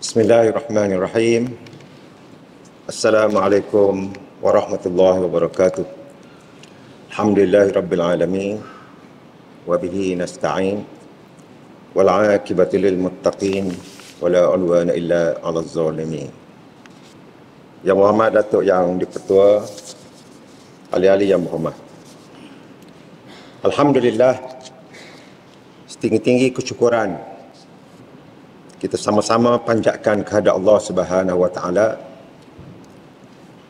Bismillahirrahmanirrahim. Assalamualaikum warahmatullahi wabarakatuh. Alhamdulillahirabbil alamin wa bihi nasta'in wal 'aqibatu lil muttaqin wala 'udwana illa 'alal zalimin. Yang Muhammad Datuk yang dipertua, ahli-ahli yang berhormat. Alhamdulillah, setinggi-tinggi kesyukuran kita sama-sama panjatkan kehadrat Allah Subhanahu wa taala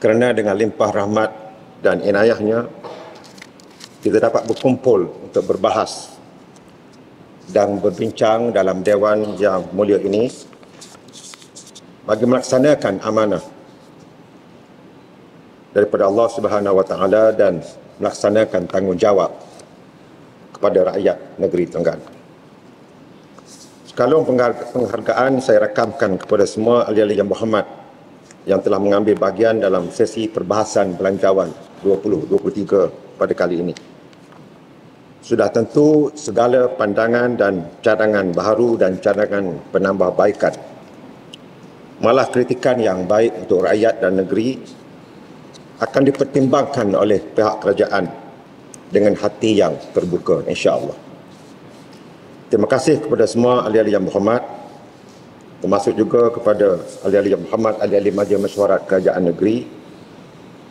kerana dengan limpah rahmat dan inayahnya kita dapat berkumpul untuk berbahas dan berbincang dalam dewan yang mulia ini bagi melaksanakan amanah daripada Allah Subhanahu wa taala dan melaksanakan tanggungjawab kepada rakyat negeri Terengganu. Sekalung penghargaan saya rakamkan kepada semua ahli-ahli yang berhormat yang telah mengambil bahagian dalam sesi perbahasan belanjawan 2023 pada kali ini. Sudah tentu segala pandangan dan cadangan baharu dan cadangan penambahbaikan, malah kritikan yang baik untuk rakyat dan negeri akan dipertimbangkan oleh pihak kerajaan dengan hati yang terbuka, insya-Allah. Terima kasih kepada semua ahli-ahli yang berhormat, termasuk juga kepada ahli-ahli yang berhormat, ahli-ahli Majlis Mesyuarat Kerajaan Negeri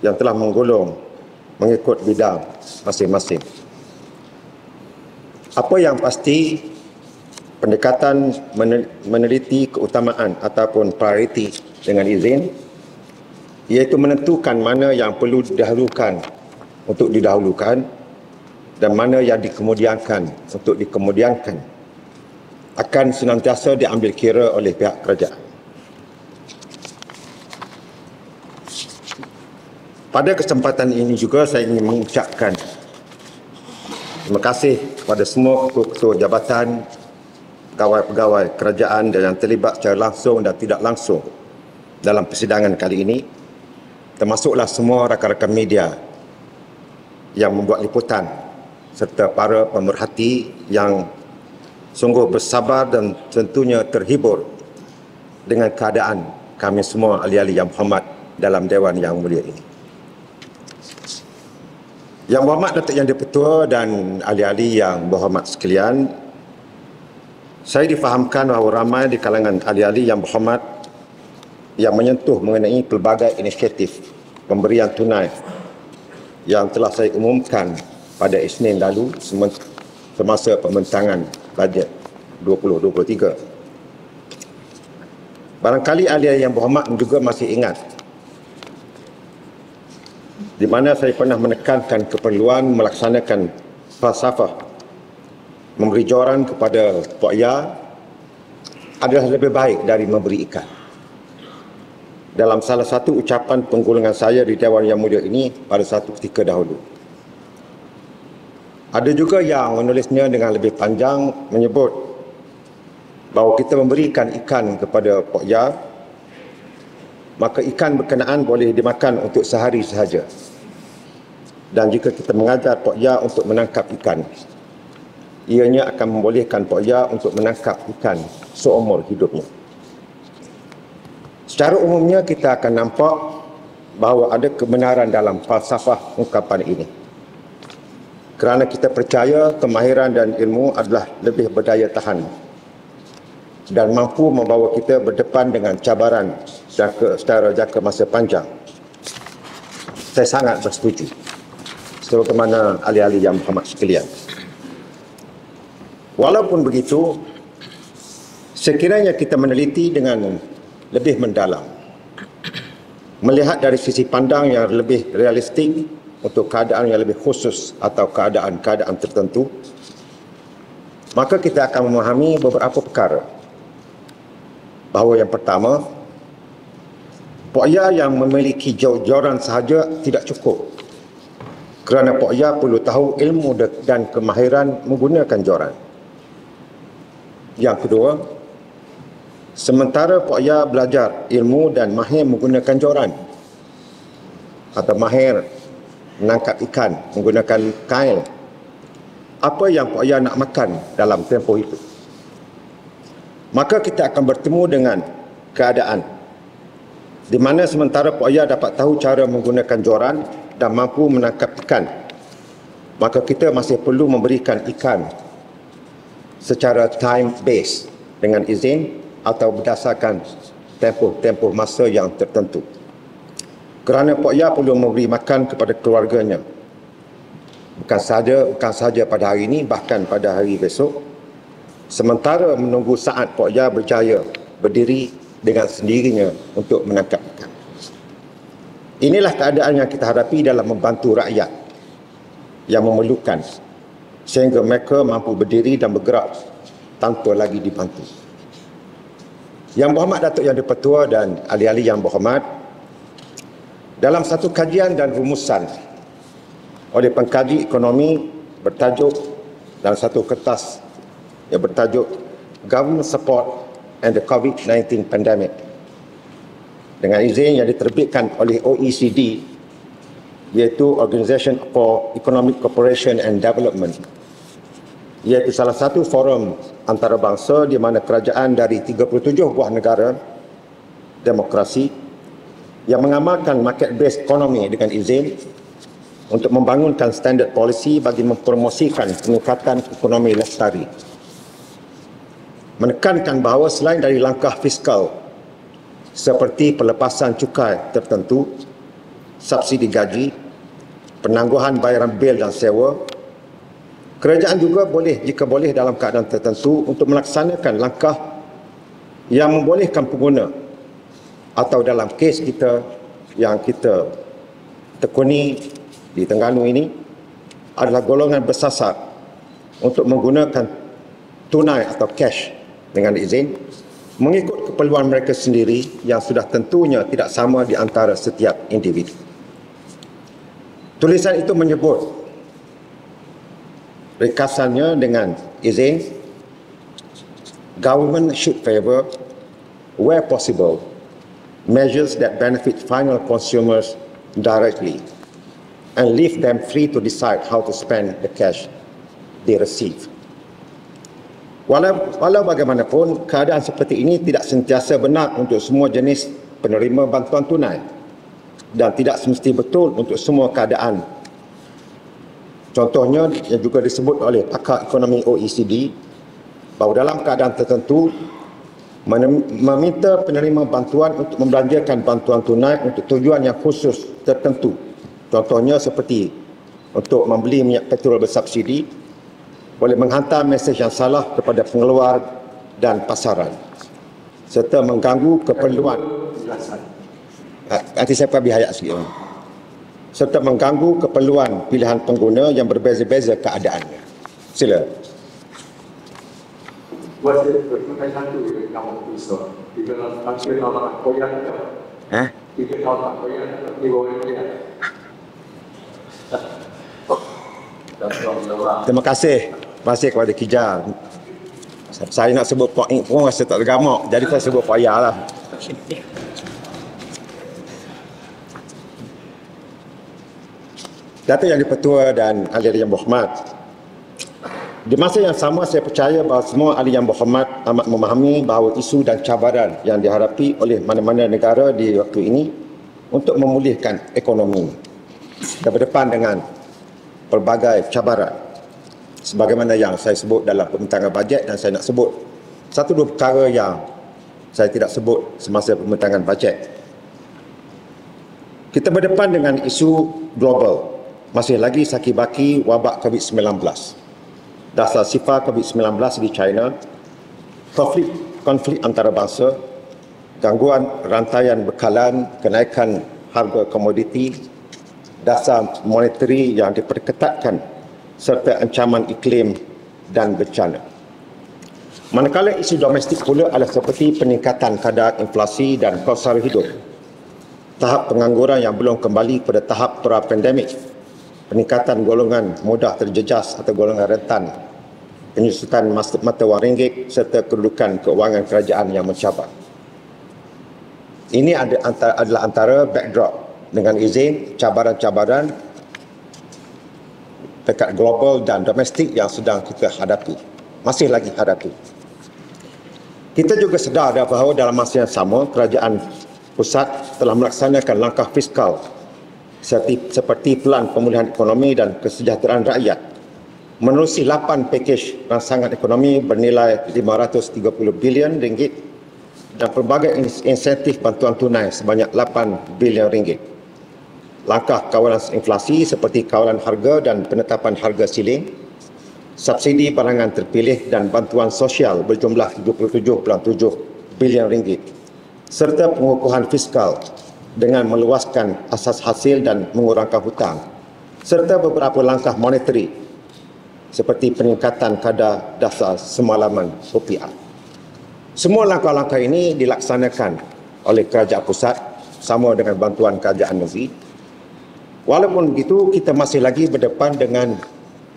yang telah menggolong mengikut bidang masing-masing. Apa yang pasti, pendekatan meneliti keutamaan ataupun prioriti dengan izin, iaitu menentukan mana yang perlu didahulukan untuk didahulukan dan mana yang dikemudiankan untuk dikemudiankan akan senantiasa diambil kira oleh pihak kerajaan. Pada kesempatan ini juga saya ingin mengucapkan terima kasih kepada semua ketua-ketua jabatan, pegawai-pegawai kerajaan dan yang terlibat secara langsung dan tidak langsung dalam persidangan kali ini, termasuklah semua rakan-rakan media yang membuat liputan serta para pemerhati yang sungguh bersabar dan tentunya terhibur dengan keadaan kami semua ahli-ahli yang berhormat dalam dewan yang mulia ini. Yang berhormat Datuk Yang di-Pertua dan ahli-ahli yang berhormat sekalian, saya difahamkan bahawa ramai di kalangan ahli-ahli yang berhormat yang menyentuh mengenai pelbagai inisiatif pemberian tunai yang telah saya umumkan pada Isnin lalu semasa pembentangan bajet 2023. Barangkali ahli yang berhormat juga masih ingat di mana saya pernah menekankan keperluan melaksanakan falsafah memberi joran kepada Pok Ya adalah lebih baik dari memberi ikan. Dalam salah satu ucapan penggulungan saya di Dewan Yang Mulia ini pada satu ketika dahulu. Ada juga yang menulisnya dengan lebih panjang menyebut bahawa kita memberikan ikan kepada Pok Ya, maka ikan berkenaan boleh dimakan untuk sehari sahaja. Dan jika kita mengajar Pok Ya untuk menangkap ikan, ianya akan membolehkan Pok Ya untuk menangkap ikan seumur hidupnya. Secara umumnya kita akan nampak bahawa ada kebenaran dalam falsafah ungkapan ini. Kerana kita percaya kemahiran dan ilmu adalah lebih berdaya tahan dan mampu membawa kita berdepan dengan cabaran secara jangka masa panjang. Saya sangat bersetuju sebagaimana ahli-ahli yang berhormat sekalian. Walaupun begitu, sekiranya kita meneliti dengan lebih mendalam, melihat dari sisi pandang yang lebih realistik untuk keadaan yang lebih khusus atau keadaan-keadaan tertentu, maka kita akan memahami beberapa perkara. Bahawa yang pertama, Pok Ya yang memiliki joran sahaja tidak cukup, kerana Pok Ya perlu tahu ilmu dan kemahiran menggunakan joran. Yang kedua, sementara Pok Ya belajar ilmu dan mahir menggunakan joran atau mahir menangkap ikan menggunakan kail, apa yang Pok Ya nak makan dalam tempoh itu? Maka kita akan bertemu dengan keadaan di mana sementara Pok Yah dapat tahu cara menggunakan joran dan mampu menangkap ikan, maka kita masih perlu memberikan ikan secara time base dengan izin atau berdasarkan tempoh masa yang tertentu. Kerana Pok Yah perlu memberi makan kepada keluarganya. Bukan sahaja pada hari ini, bahkan pada hari besok. Sementara menunggu saat Pok Yah berjaya berdiri dengan sendirinya untuk menangkap ikan. Inilah keadaan yang kita hadapi dalam membantu rakyat yang memerlukan, sehingga mereka mampu berdiri dan bergerak tanpa lagi dibantu. Yang Berhormat Datuk Yang di-Pertua dan ahli-ahli yang berhormat, dalam satu kajian dan rumusan oleh pengkaji ekonomi bertajuk dalam satu kertas yang bertajuk Government Support and the COVID-19 Pandemic, dengan izin yang diterbitkan oleh OECD, iaitu Organisation for Economic Cooperation and Development, iaitu salah satu forum antarabangsa di mana kerajaan dari 37 buah negara demokrasi yang mengamalkan market-based economy dengan izin untuk membangunkan standard policy bagi mempromosikan peningkatan ekonomi lestari. Menekankan bahawa selain dari langkah fiskal seperti pelepasan cukai tertentu, subsidi gaji, penangguhan bayaran bil dan sewa, kerajaan juga boleh, jika boleh dalam keadaan tertentu, untuk melaksanakan langkah yang membolehkan pengguna, atau dalam kes kita yang kita tekuni di Terengganu ini adalah golongan bersasar, untuk menggunakan tunai atau cash dengan izin mengikut keperluan mereka sendiri yang sudah tentunya tidak sama di antara setiap individu. Tulisan itu menyebut, ringkasannya dengan izin, government should favor, where possible, measures that benefit final consumers directly and leave them free to decide how to spend the cash they receive. Walau bagaimanapun, keadaan seperti ini tidak sentiasa benar untuk semua jenis penerima bantuan tunai dan tidak semesti betul untuk semua keadaan. Contohnya yang juga disebut oleh pakar ekonomi OECD, bahawa dalam keadaan tertentu meminta penerima bantuan untuk membelanjakan bantuan tunai untuk tujuan yang khusus tertentu. Contohnya seperti untuk membeli minyak petrol bersubsidi, boleh menghantar mesej yang salah kepada pengeluar dan pasaran, serta mengganggu keperluan. Nanti saya pergi hayat sikit. Serta mengganggu keperluan pilihan pengguna yang berbeza-beza keadaannya. Sila. Terima kasih. Terima kasih kepada Kija. Saya nak sebut Pok Ing pun rasa tak tergamak. Jadi saya sebut Pok Yah lah. Datuk Yang di-Pertua dan ahli yang berhormat, di masa yang sama saya percaya bahawa semua ahli yang berhormat amat memahami bahawa isu dan cabaran yang dihadapi oleh mana-mana negara di waktu ini untuk memulihkan ekonomi dan berdepan dengan pelbagai cabaran, sebagaimana yang saya sebut dalam pembentangan bajet, dan saya nak sebut satu dua perkara yang saya tidak sebut semasa pembentangan bajet. Kita berdepan dengan isu global, masih lagi sakit-baki wabak COVID-19, dasar sifar COVID-19 di China, konflik antarabangsa, gangguan rantaian bekalan, kenaikan harga komoditi, dasar monetary yang diperketatkan, serta ancaman iklim dan bencana. Manakala isu domestik pula adalah seperti peningkatan kadar inflasi dan kos sara hidup, tahap pengangguran yang belum kembali pada tahap pra-pandemik, peningkatan golongan mudah terjejas atau golongan rentan, penyusutan mata wang ringgit, serta kedudukan keuangan kerajaan yang mencabar. Ini adalah antara backdrop dengan izin cabaran-cabaran dekat global dan domestik yang sedang kita hadapi, masih lagi hadapi. Kita juga sedar bahawa dalam masa yang sama, kerajaan pusat telah melaksanakan langkah fiskal seperti Pelan Pemulihan Ekonomi dan Kesejahteraan Rakyat menerusi 8 pakej rangsangan ekonomi bernilai RM530 bilion dan pelbagai insentif bantuan tunai sebanyak RM8 bilion. Langkah kawalan inflasi seperti kawalan harga dan penetapan harga siling, subsidi barangan terpilih dan bantuan sosial berjumlah RM77.7 bilion, serta pengukuhan fiskal dengan meluaskan asas hasil dan mengurangkan hutang, serta beberapa langkah monetary seperti peningkatan kadar dasar semalaman rupiah. Semua langkah-langkah ini dilaksanakan oleh kerajaan pusat sama dengan bantuan kerajaan negeri. Walaupun begitu, kita masih lagi berdepan dengan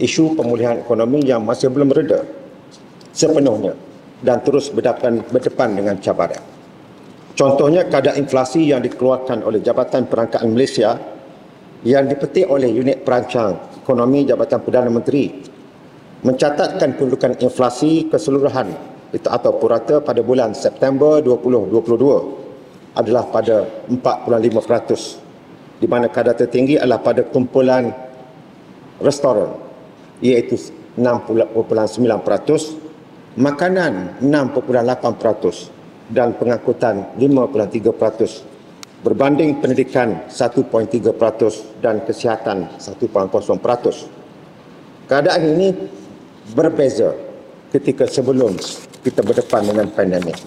isu pemulihan ekonomi yang masih belum reda sepenuhnya dan terus berdepan dengan cabaran. Contohnya, kadar inflasi yang dikeluarkan oleh Jabatan Perangkaan Malaysia yang dipetik oleh Unit Perancang Ekonomi Jabatan Perdana Menteri mencatatkan kedudukan inflasi keseluruhan atau purata pada bulan September 2022 adalah pada 4.5%, di mana kadar tertinggi adalah pada kumpulan restoran iaitu 6.9%, makanan 6.8% dan pengangkutan 5.3%, berbanding pendidikan 1.3% dan kesihatan 1.0%. Keadaan ini berbeza ketika sebelum kita berdepan dengan pandemik.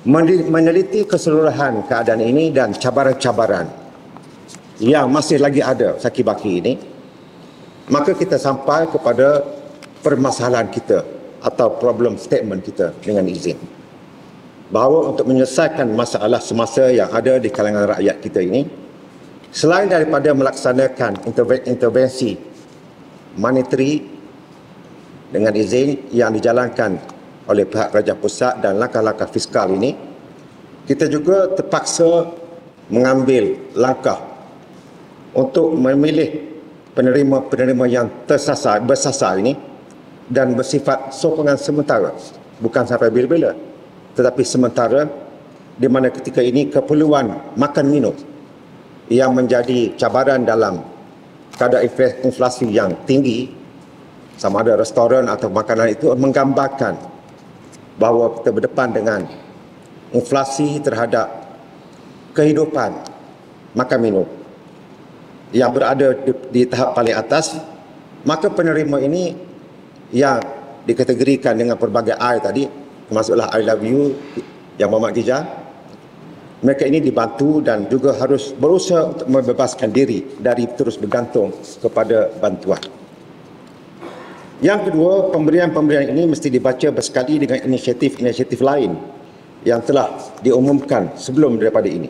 Meneliti keseluruhan keadaan ini dan cabaran-cabaran yang masih lagi ada sakit-baki ini, maka kita sampai kepada permasalahan kita atau problem statement kita dengan izin. Bahawa untuk menyelesaikan masalah semasa yang ada di kalangan rakyat kita ini, selain daripada melaksanakan intervensi monetary dengan izin yang dijalankan oleh pihak kerajaan pusat dan langkah-langkah fiskal ini, kita juga terpaksa mengambil langkah untuk memilih penerima-penerima yang bersasar ini dan bersifat sokongan sementara, bukan sampai bila-bila, tetapi sementara, di mana ketika ini keperluan makan minum yang menjadi cabaran dalam kadar inflasi yang tinggi, sama ada restoran atau makanan itu, menggambarkan bahawa kita berdepan dengan inflasi terhadap kehidupan makan minum yang berada di tahap paling atas. Maka penerima ini yang dikategorikan dengan pelbagai I tadi, termasuklah I love you yang Muhammad Gija, mereka ini dibantu dan juga harus berusaha untuk membebaskan diri dari terus bergantung kepada bantuan. Yang kedua, pemberian-pemberian ini mesti dibaca bersekali dengan inisiatif-inisiatif lain yang telah diumumkan sebelum daripada ini,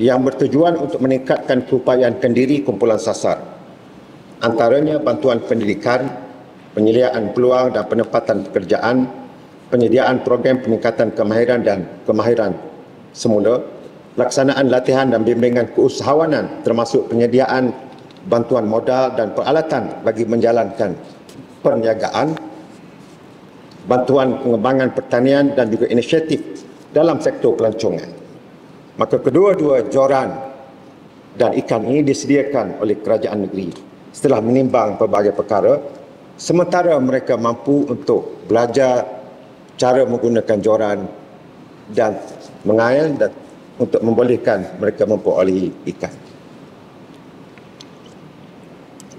yang bertujuan untuk meningkatkan keupayaan kendiri kumpulan sasar. Antaranya bantuan pendidikan, penyediaan peluang dan penempatan pekerjaan, penyediaan program peningkatan kemahiran dan kemahiran semula, pelaksanaan latihan dan bimbingan keusahawanan termasuk penyediaan bantuan modal dan peralatan bagi menjalankan perniagaan, bantuan pengembangan pertanian dan juga inisiatif dalam sektor pelancongan. Maka kedua-dua joran dan ikan ini disediakan oleh kerajaan negeri setelah menimbang pelbagai perkara, sementara mereka mampu untuk belajar cara menggunakan joran dan mengail dan untuk membolehkan mereka memperolehi ikan.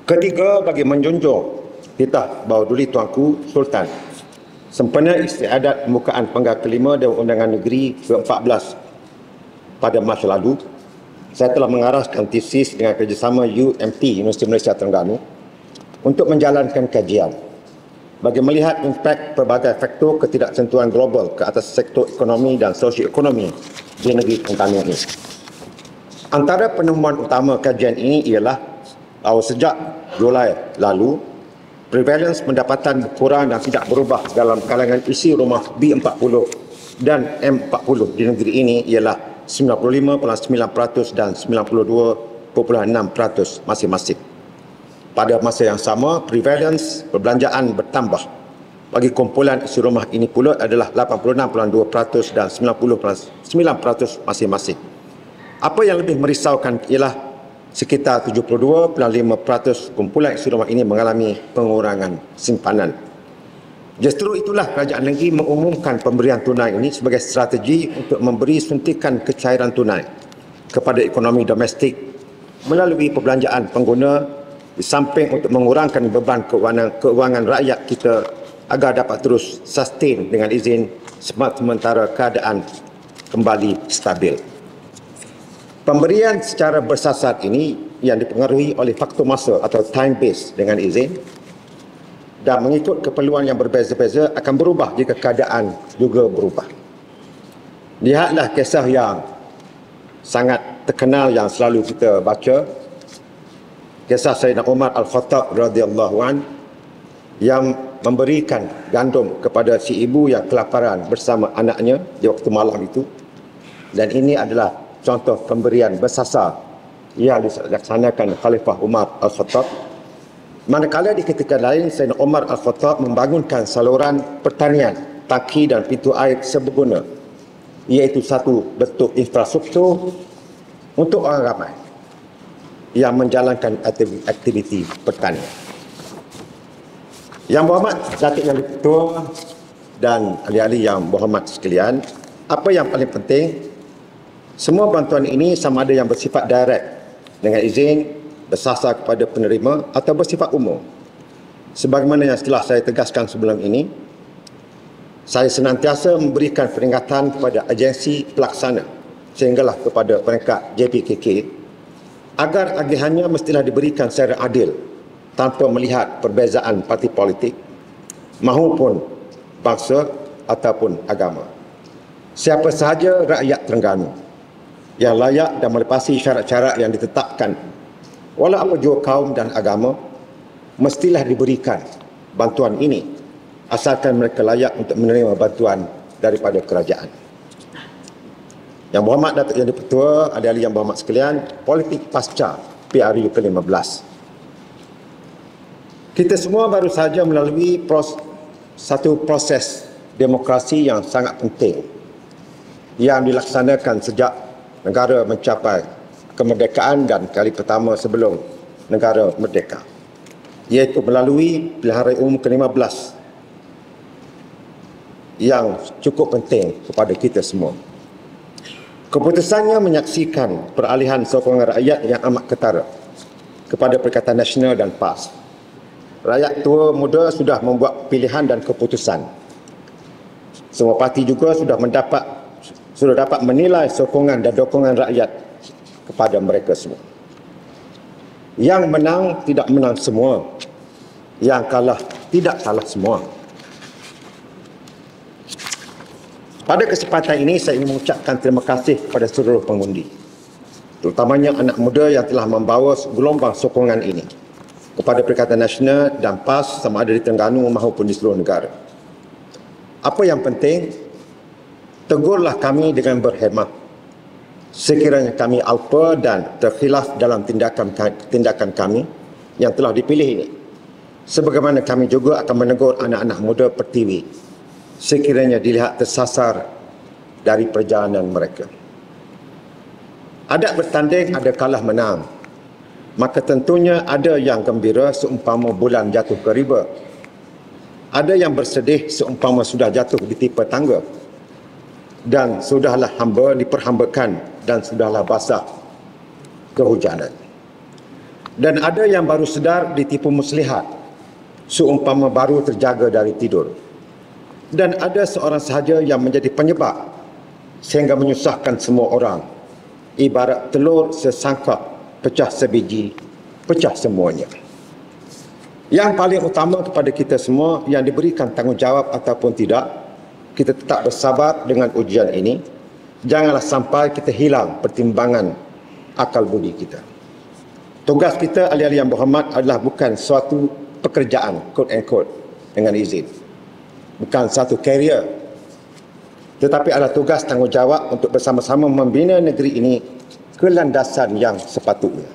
Ketiga, bagi menjunjung titah Bauduli Tuanku Sultan sempena istiadat pembukaan penggal kelima Dewan Undangan Negeri ke-14 pada Mac lalu, saya telah mengaraskan tesis dengan kerjasama UMT Universiti Malaysia Terengganu untuk menjalankan kajian bagi melihat impak pelbagai faktor ketidaksentuhan global ke atas sektor ekonomi dan sosioekonomi di negeri Terengganu ini. Antara penemuan utama kajian ini ialah bahawa sejak Julai lalu, prevalence pendapatan berkurang dan tidak berubah dalam kalangan isi rumah B40 dan M40 di negeri ini ialah 95.9% dan 92.6% masing-masing. Pada masa yang sama, prevalence perbelanjaan bertambah bagi kumpulan isi rumah ini pula adalah 86.2% dan 90.9% masing-masing. Apa yang lebih merisaukan ialah sekitar 72.5% kumpulan isi rumah ini mengalami pengurangan simpanan. Justru itulah kerajaan negeri mengumumkan pemberian tunai ini sebagai strategi untuk memberi suntikan kecairan tunai kepada ekonomi domestik melalui perbelanjaan pengguna, di samping untuk mengurangkan beban keuangan rakyat kita agar dapat terus sustain dengan izin sementara keadaan kembali stabil. Pemberian secara bersasar ini yang dipengaruhi oleh faktor masa atau time base dengan izin dan mengikut keperluan yang berbeza-beza akan berubah jika keadaan juga berubah. Lihatlah kisah yang sangat terkenal yang selalu kita baca, kisah Sayyidina Umar Al-Khattab radhiyallahu an yang memberikan gandum kepada si ibu yang kelaparan bersama anaknya di waktu malam itu, dan ini adalah contoh pemberian bersasar yang dilaksanakan Khalifah Umar Al-Khattab. Manakala di ketika lain Sayyidina Umar Al-Khattab membangunkan saluran pertanian, tangki dan pintu air serbaguna, iaitu satu bentuk infrastruktur untuk orang ramai yang menjalankan aktiviti pertanian. Yang berhormat Datuk Yang Ketua dan ahli-ahli yang berhormat sekalian, apa yang paling penting, semua bantuan ini sama ada yang bersifat direct dengan izin, bersasar kepada penerima atau bersifat umum. Sebagaimana yang telah saya tegaskan sebelum ini, saya senantiasa memberikan peringatan kepada agensi pelaksana sehinggalah kepada peringkat JPKK agar agihannya mestilah diberikan secara adil tanpa melihat perbezaan parti politik mahupun bangsa ataupun agama. Siapa sahaja rakyat Terengganu yang layak dan melepasi syarat-syarat yang ditetapkan walau apa jua kaum dan agama mestilah diberikan bantuan ini asalkan mereka layak untuk menerima bantuan daripada kerajaan. Yang berhormat Datuk Yang Di-Pertua, ahli-ahli yang berhormat sekalian, politik pasca PRU ke-15. Kita semua baru sahaja melalui satu proses demokrasi yang sangat penting yang dilaksanakan sejak negara mencapai kemerdekaan dan kali pertama sebelum negara merdeka, iaitu melalui pilihan raya umum ke-15 yang cukup penting kepada kita semua. Keputusannya menyaksikan peralihan sokongan rakyat yang amat ketara kepada Perikatan Nasional dan PAS. Rakyat tua muda sudah membuat pilihan dan keputusan. Semua parti juga sudah dapat menilai sokongan dan dukungan rakyat kepada mereka semua. Yang menang tidak menang semua, yang kalah tidak kalah semua. Pada kesempatan ini saya ingin mengucapkan terima kasih kepada seluruh pengundi, terutamanya anak muda yang telah membawa gelombang sokongan ini kepada Perikatan Nasional dan PAS sama ada di Terengganu maupun di seluruh negara. Apa yang penting, tegurlah kami dengan berhemah sekiranya kami alpa dan terkhilaf dalam tindakan kami yang telah dipilih ini. Sebagaimana kami juga akan menegur anak-anak muda Pertiwi sekiranya dilihat tersasar dari perjalanan mereka. Adat bertanding ada kalah menang, maka tentunya ada yang gembira seumpama bulan jatuh ke riba, ada yang bersedih seumpama sudah jatuh di tipa tangga, dan sudahlah hamba diperhambakan dan sudahlah basah kehujanan, dan ada yang baru sedar ditipu muslihat seumpama baru terjaga dari tidur, dan ada seorang sahaja yang menjadi penyebab sehingga menyusahkan semua orang, ibarat telur sesangkap pecah sebiji, pecah semuanya. Yang paling utama kepada kita semua yang diberikan tanggungjawab ataupun tidak, kita tetap bersabar dengan ujian ini. Janganlah sampai kita hilang pertimbangan akal budi kita. Tugas kita ahli-ahli yang berhormat adalah bukan suatu pekerjaan, quote and quote, dengan izin. Bukan satu karier, tetapi adalah tugas tanggungjawab untuk bersama-sama membina negeri ini ke landasan yang sepatutnya.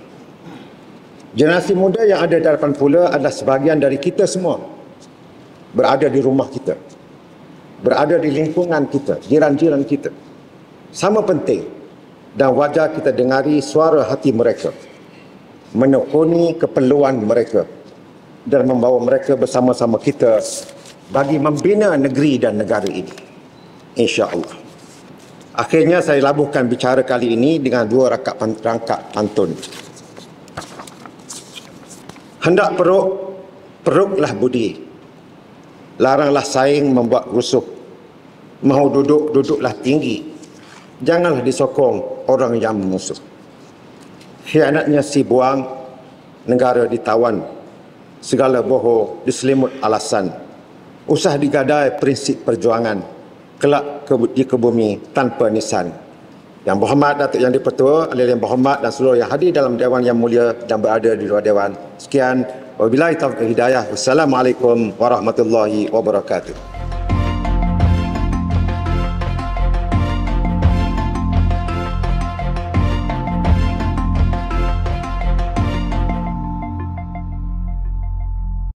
Generasi muda yang ada di hadapan pula adalah sebahagian dari kita semua berada di rumah kita, berada di lingkungan kita, jiran-jiran kita, sama penting, dan wajar kita dengari suara hati mereka, menekuni keperluan mereka dan membawa mereka bersama-sama kita bagi membina negeri dan negara ini, insya-Allah. Akhirnya saya labuhkan bicara kali ini dengan dua rangkap pantun. Hendak peruk, peruklah budi. Laranglah saing membuat rusuh. Mahu duduk, duduklah tinggi. Janganlah disokong orang yang memusuh. Khianatnya si buang, negara ditawan. Segala bohong diselimut alasan. Usah digadai prinsip perjuangan. Kelak di kebumi tanpa nisan. Yang berhormat Datuk Yang di-Pertua, ahli yang berhormat dan seluruh yang hadir dalam Dewan yang mulia dan berada di luar Dewan. Sekian. Wabillahi taufiq hidayah. Wassalamualaikum warahmatullahi wabarakatuh.